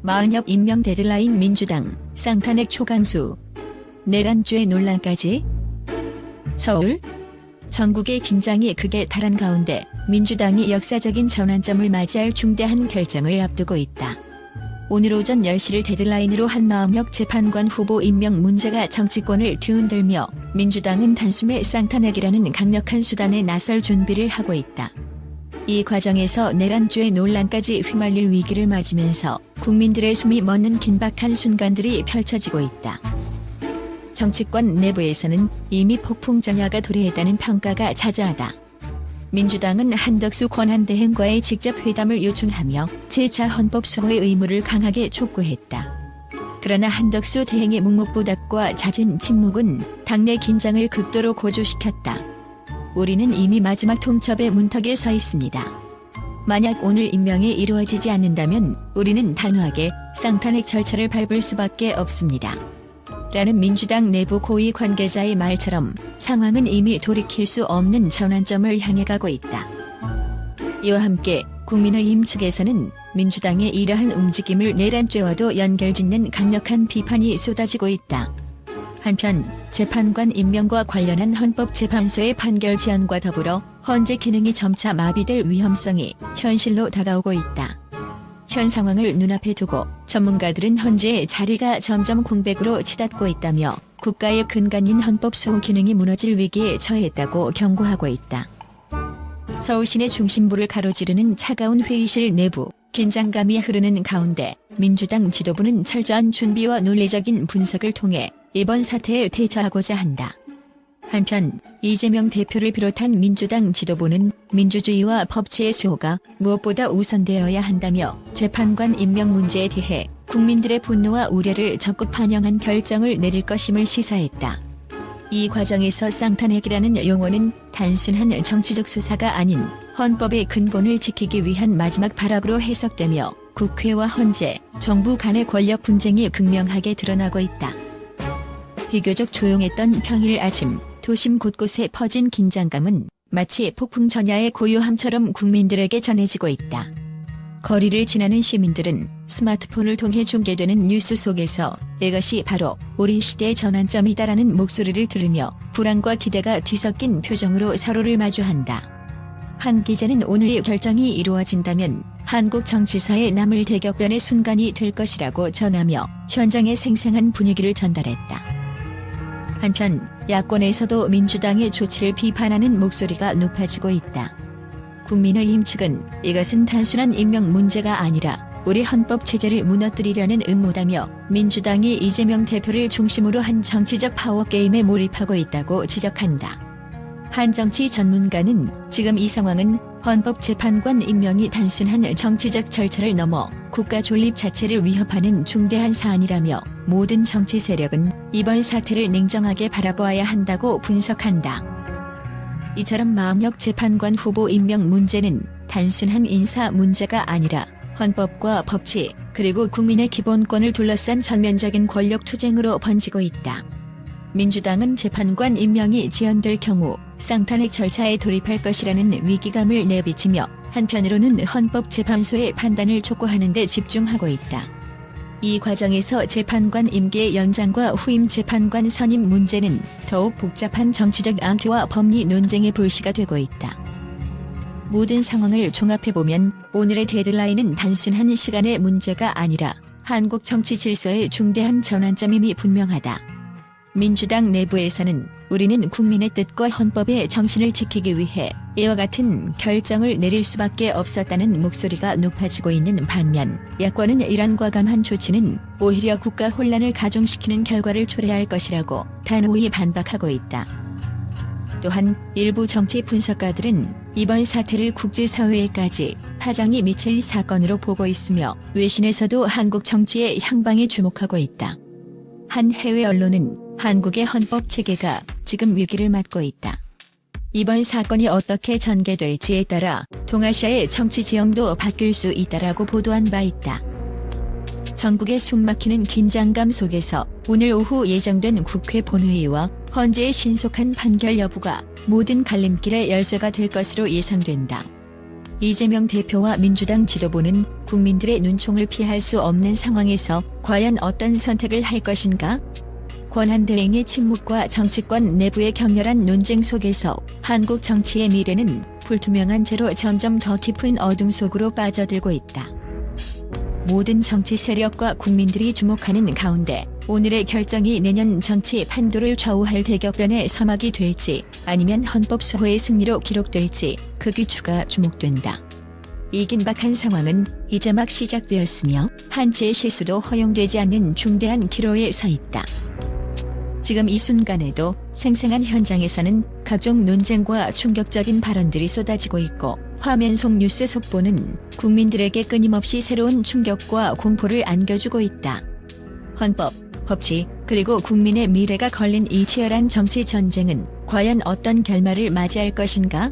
마흔협 임명 데드라인 민주당, 쌍탄핵 초강수. 내란죄 논란까지? 서울? 전국의 긴장이 극에 달한 가운데 민주당이 역사적인 전환점을 맞이할 중대한 결정을 앞두고 있다. 오늘 오전 10시를 데드라인으로 한 마흔협 재판관 후보 임명 문제가 정치권을 뒤흔들며 민주당은 단숨에 쌍탄핵이라는 강력한 수단에 나설 준비를 하고 있다. 이 과정에서 내란죄 논란까지 휘말릴 위기를 맞으면서 국민들의 숨이 멎는 긴박한 순간들이 펼쳐지고 있다. 정치권 내부에서는 이미 폭풍 전야가 도래했다는 평가가 자자하다. 민주당은 한덕수 권한대행과의 직접 회담을 요청하며 제4 헌법 수호의 의무를 강하게 촉구했다. 그러나 한덕수 대행의 묵묵부답과 잦은 침묵은 당내 긴장을 극도로 고조시켰다. 우리는 이미 마지막 통첩의 문턱에 서 있습니다. 만약 오늘 임명이 이루어지지 않는다면 우리는 단호하게 쌍탄핵 절차를 밟을 수밖에 없습니다. 라는 민주당 내부 고위 관계자의 말처럼 상황은 이미 돌이킬 수 없는 전환점을 향해 가고 있다. 이와 함께 국민의힘 측에서는 민주당의 이러한 움직임을 내란죄와도 연결짓는 강력한 비판이 쏟아지고 있다. 한편 재판관 임명과 관련한 헌법재판소의 판결 지연과 더불어 헌재 기능이 점차 마비될 위험성이 현실로 다가오고 있다. 현 상황을 눈앞에 두고 전문가들은 헌재의 자리가 점점 공백으로 치닫고 있다며 국가의 근간인 헌법 수호 기능이 무너질 위기에 처했다고 경고하고 있다. 서울 시내 중심부를 가로지르는 차가운 회의실 내부 긴장감이 흐르는 가운데 민주당 지도부는 철저한 준비와 논리적인 분석을 통해 이번 사태에 대처하고자 한다. 한편 이재명 대표를 비롯한 민주당 지도부는 민주주의와 법치의 수호가 무엇보다 우선되어야 한다며 재판관 임명 문제에 대해 국민들의 분노와 우려를 적극 반영한 결정을 내릴 것임을 시사했다. 이 과정에서 쌍탄핵이라는 용어는 단순한 정치적 수사가 아닌 헌법의 근본을 지키기 위한 마지막 발악으로 해석되며 국회와 헌재, 정부 간의 권력 분쟁이 극명하게 드러나고 있다. 비교적 조용했던 평일 아침 도심 곳곳에 퍼진 긴장감은 마치 폭풍 전야의 고요함처럼 국민들에게 전해지고 있다. 거리를 지나는 시민들은 스마트폰을 통해 중계되는 뉴스 속에서 이것이 바로 우리 시대의 전환점이다라는 목소리를 들으며 불안과 기대가 뒤섞인 표정으로 서로를 마주한다. 한 기자는 오늘 이 결정이 이루어진다면 한국 정치사에 남을 대격변의 순간이 될 것이라고 전하며 현장의 생생한 분위기를 전달했다. 한편 야권에서도 민주당의 조치를 비판하는 목소리가 높아지고 있다. 국민의힘 측은 이것은 단순한 임명 문제가 아니라 우리 헌법 체제를 무너뜨리려는 음모다며 민주당이 이재명 대표를 중심으로 한 정치적 파워게임에 몰입하고 있다고 지적한다. 한 정치 전문가는 지금 이 상황은 헌법재판관 임명이 단순한 정치적 절차를 넘어 국가 존립 자체를 위협하는 중대한 사안이라며 모든 정치 세력은 이번 사태를 냉정하게 바라보아야 한다고 분석한다. 이처럼 마흔협 재판관 후보 임명 문제는 단순한 인사 문제가 아니라 헌법과 법치 그리고 국민의 기본권을 둘러싼 전면적인 권력 투쟁으로 번지고 있다. 민주당은 재판관 임명이 지연될 경우 쌍탄핵 절차에 돌입할 것이라는 위기감을 내비치며 한편으로는 헌법재판소의 판단을 촉구하는 데 집중하고 있다. 이 과정에서 재판관 임기 연장과 후임 재판관 선임 문제는 더욱 복잡한 정치적 암투와 법리 논쟁의 불씨가 되고 있다. 모든 상황을 종합해보면 오늘의 데드라인은 단순한 시간의 문제가 아니라 한국 정치 질서의 중대한 전환점임이 분명하다. 민주당 내부에서는 우리는 국민의 뜻과 헌법의 정신을 지키기 위해 이와 같은 결정을 내릴 수밖에 없었다는 목소리가 높아지고 있는 반면 야권은 이런 과감한 조치는 오히려 국가 혼란을 가중시키는 결과를 초래할 것이라고 단호히 반박하고 있다. 또한 일부 정치 분석가들은 이번 사태를 국제사회에까지 파장이 미칠 사건으로 보고 있으며 외신에서도 한국 정치의 향방에 주목하고 있다. 한 해외 언론은 한국의 헌법 체계가 지금 위기를 맞고 있다. 이번 사건이 어떻게 전개될지에 따라 동아시아의 정치 지형도 바뀔 수 있다라고 보도한 바 있다. 전국의 숨막히는 긴장감 속에서 오늘 오후 예정된 국회 본회의와 헌재의 신속한 판결 여부가 모든 갈림길의 열쇠가 될 것으로 예상된다. 이재명 대표와 민주당 지도부는 국민들의 눈총을 피할 수 없는 상황에서 과연 어떤 선택을 할 것인가? 권한대행의 침묵과 정치권 내부의 격렬한 논쟁 속에서 한국 정치의 미래는 불투명한 채로 점점 더 깊은 어둠 속으로 빠져들고 있다. 모든 정치 세력과 국민들이 주목하는 가운데 오늘의 결정이 내년 정치 판도를 좌우할 대격변의 서막이 될지 아니면 헌법 수호의 승리로 기록될지 그 귀추가 주목된다. 이 긴박한 상황은 이제 막 시작되었으며 한치의 실수도 허용되지 않는 중대한 기로에 서 있다. 지금 이 순간에도 생생한 현장에서는 각종 논쟁과 충격적인 발언들이 쏟아지고 있고 화면 속 뉴스 속보는 국민들에게 끊임없이 새로운 충격과 공포를 안겨주고 있다. 헌법, 법치, 그리고 국민의 미래가 걸린 이 치열한 정치 전쟁은 과연 어떤 결말을 맞이할 것인가?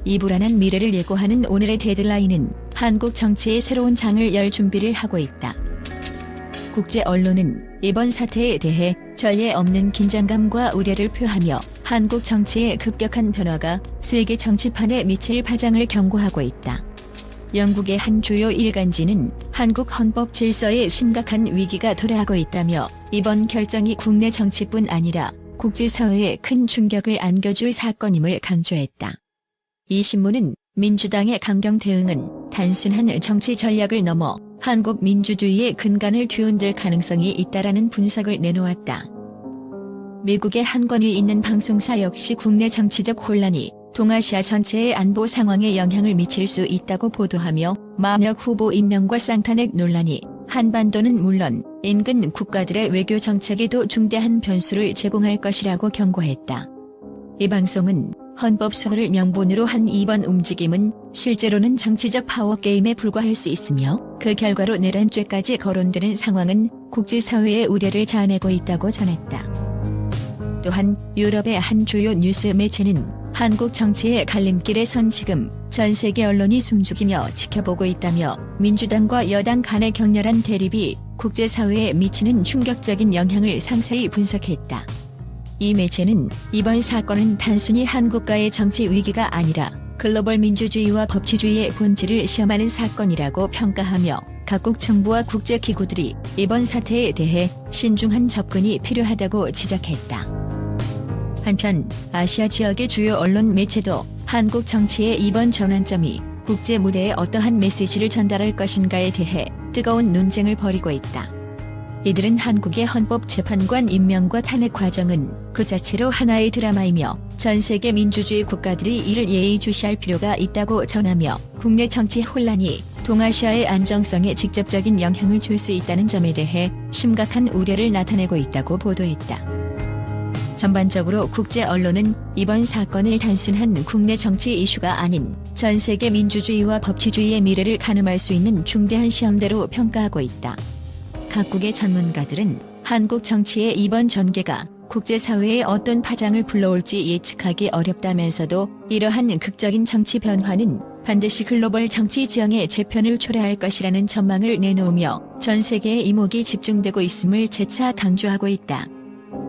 이 불안한 미래를 예고하는 오늘의 데드라인은 한국 정치의 새로운 장을 열 준비를 하고 있다. 국제 언론은 이번 사태에 대해 전례 없는 긴장감과 우려를 표하며 한국 정치의 급격한 변화가 세계 정치판에 미칠 파장을 경고하고 있다. 영국의 한 주요 일간지는 한국 헌법 질서에 심각한 위기가 도래하고 있다며 이번 결정이 국내 정치뿐 아니라 국제사회에 큰 충격을 안겨줄 사건임을 강조했다. 이 신문은 민주당의 강경 대응은 단순한 정치 전략을 넘어 한국 민주주의의 근간을 뒤흔들 가능성이 있다라는 분석을 내놓았다. 미국의 한 권위 있는 방송사 역시 국내 정치적 혼란이 동아시아 전체의 안보 상황에 영향을 미칠 수 있다고 보도하며 마녀 후보 임명과 쌍탄핵 논란이 한반도는 물론 인근 국가들의 외교 정책에도 중대한 변수를 제공할 것이라고 경고했다. 이 방송은 헌법 수호를 명분으로 한 이번 움직임은 실제로는 정치적 파워게임에 불과할 수 있으며 그 결과로 내란죄까지 거론되는 상황은 국제사회의 우려를 자아내고 있다고 전했다. 또한 유럽의 한 주요 뉴스 매체는 한국 정치의 갈림길에 선 지금 전 세계 언론이 숨죽이며 지켜보고 있다며 민주당과 여당 간의 격렬한 대립이 국제사회에 미치는 충격적인 영향을 상세히 분석했다. 이 매체는 이번 사건은 단순히 한국과의 정치 위기가 아니라 글로벌 민주주의와 법치주의의 본질을 시험하는 사건이라고 평가하며 각국 정부와 국제기구들이 이번 사태에 대해 신중한 접근이 필요하다고 지적했다. 한편 아시아 지역의 주요 언론 매체도 한국 정치의 이번 전환점이 국제 무대에 어떠한 메시지를 전달할 것인가에 대해 뜨거운 논쟁을 벌이고 있다. 이들은 한국의 헌법재판관 임명과 탄핵 과정은 그 자체로 하나의 드라마이며 전 세계 민주주의 국가들이 이를 예의주시할 필요가 있다고 전하며 국내 정치 혼란이 동아시아의 안정성에 직접적인 영향을 줄 수 있다는 점에 대해 심각한 우려를 나타내고 있다고 보도했다. 전반적으로 국제 언론은 이번 사건을 단순한 국내 정치 이슈가 아닌 전 세계 민주주의와 법치주의의 미래를 가늠할 수 있는 중대한 시험대로 평가하고 있다. 각국의 전문가들은 한국 정치의 이번 전개가 국제사회에 어떤 파장을 불러올지 예측하기 어렵다면서도 이러한 극적인 정치 변화는 반드시 글로벌 정치 지형의 재편을 초래할 것이라는 전망을 내놓으며 전 세계의 이목이 집중되고 있음을 재차 강조하고 있다.